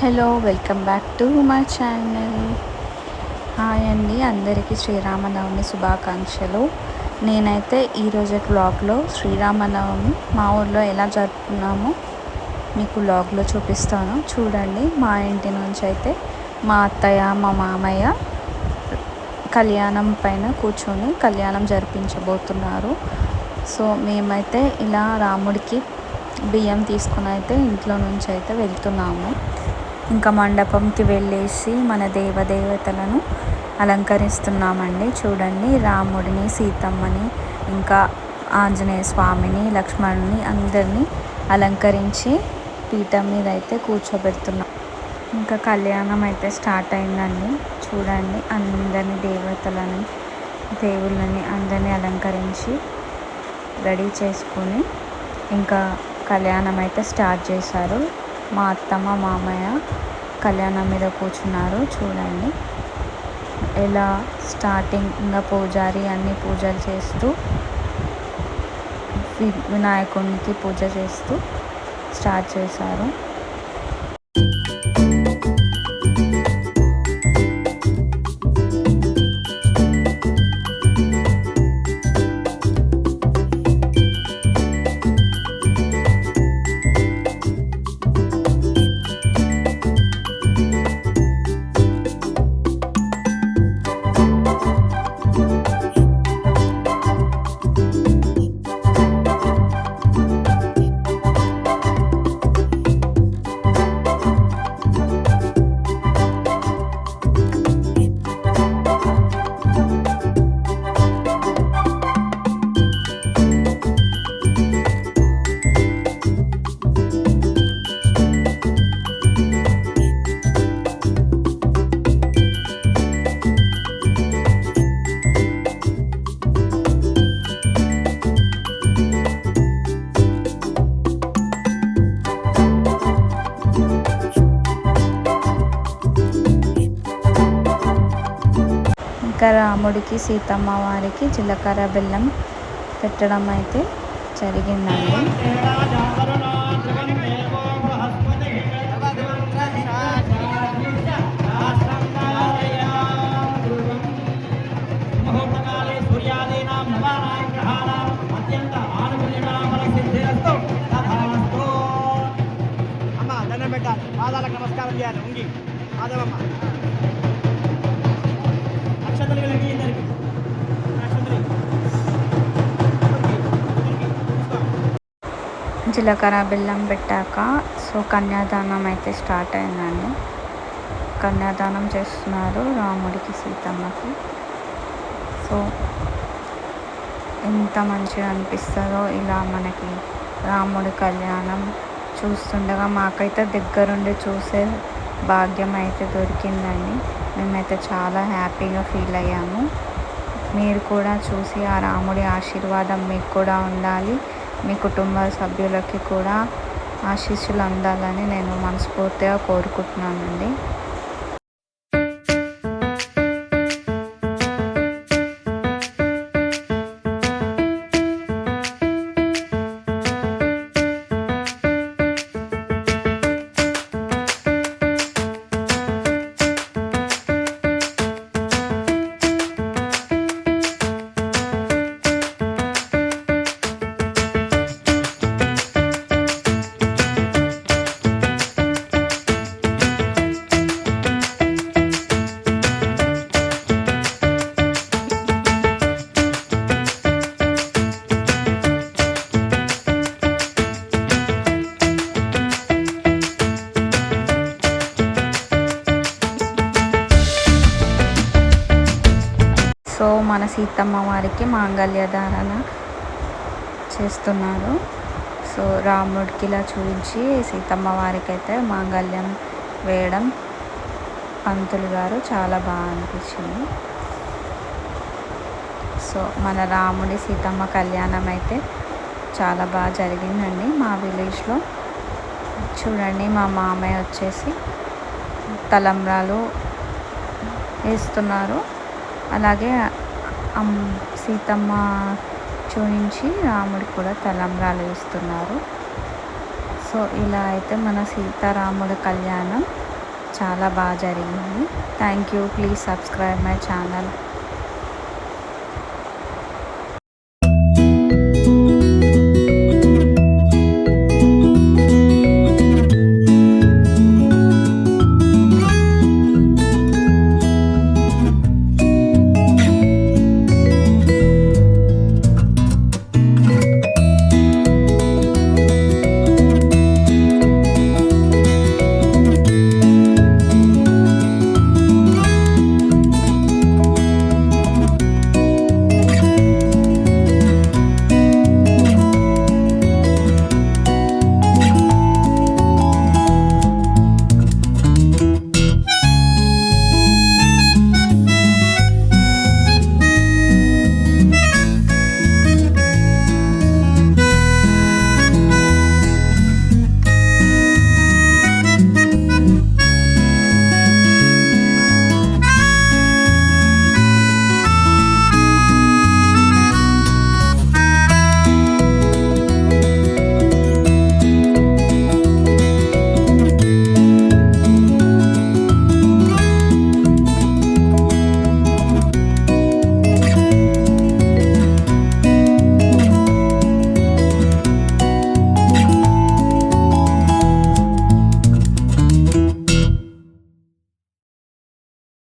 Hello, welcome back to my channel. Hi అండి, అందరికీ శ్రీరామనవమి శుభాకాంక్షలు. నేనైతే ఈరోజు వ్లాగ్లో శ్రీరామనవమి మా ఊర్లో ఎలా జరుపుకున్నామో మీకు వ్లాగ్లో చూపిస్తాను. చూడండి, మా ఇంటి నుంచి అయితే మా అత్తయ్య మా మామయ్య కళ్యాణం పైన కూర్చొని కళ్యాణం జరిపించబోతున్నారు. సో మేమైతే ఇలా రాముడికి బియ్యం తీసుకుని అయితే ఇంట్లో నుంచి అయితే వెళ్తున్నాము. ఇంకా మండపంకి వెళ్ళేసి మన దేవదేవతలను అలంకరిస్తున్నామండి. చూడండి, రాముడిని, సీతమ్మని, ఇంకా ఆంజనేయ స్వామిని, లక్ష్మణుని అందరినీ అలంకరించి పీఠం మీద అయితే కూర్చోబెడుతున్నాం. ఇంకా కళ్యాణం అయితే స్టార్ట్ అయిందండి. చూడండి, అందరినీ దేవతలని, దేవుళ్ళని అందరినీ అలంకరించి రెడీ చేసుకొని ఇంకా కళ్యాణం అయితే స్టార్ట్ చేశారు. మా అత్తమ్మ మామయ్య కళ్యాణం మీద కూర్చున్నారు. చూడండి, ఎలా స్టార్టింగ్ ఇంకా పూజారి అన్ని పూజలు చేస్తూ వినాయకునికి పూజ చేస్తూ స్టార్ట్ చేశారు. ఇంకా రాముడికి సీతమ్మ వారికి జీలకర్ర బెల్లం పెట్టడం అయితే జరిగిందండి. పాదాలకు నమస్కారం చేయాలి. ఉంగి మాధవమ్మ జీలకర్ర బెల్లం పెట్టాక సో కన్యాదానం అయితే స్టార్ట్ అయిందండి. కన్యాదానం చేస్తున్నారు రాముడికి సీతమ్మకి. సో ఎంత మంచిగా అనిపిస్తుందో ఇలా మనకి రాముడి కళ్యాణం చూస్తుండగా మాకైతే దగ్గరుండి చూసే భాగ్యం అయితే దొరికిందండి. మేమైతే చాలా హ్యాపీగా ఫీల్ అయ్యాము. మీరు కూడా చూసి ఆ రాముడి ఆశీర్వాదం మీకు కూడా ఉండాలి, మీ కుటుంబ సభ్యులకి కూడా ఆశీస్సులు అందాలని నేను మనస్ఫూర్తిగా కోరుకుంటున్నానండి. సో మన సీతమ్మ వారికి మాంగళ్య ధారణ చేస్తున్నారు. సో రాముడికి ఇలా చూపించి సీతమ్మ వారికి అయితే మాంగళ్యం వేయడం పంతులు గారు చాలా బాగా అనిపించింది. సో మన రాముడి సీతమ్మ కళ్యాణం అయితే చాలా బాగా జరిగిందండి మా విలేజ్లో. చూడండి, మా మామయ్య వచ్చేసి తలంబ్రాలు వేస్తున్నారు. అలాగే సీతమ్మ చూపించి రాముడికి కూడా తలంబ్రాలు వేస్తున్నారు. సో ఇలా అయితే మన సీతారాముడి కళ్యాణం చాలా బాగా జరిగింది. Thank you. Please subscribe my channel.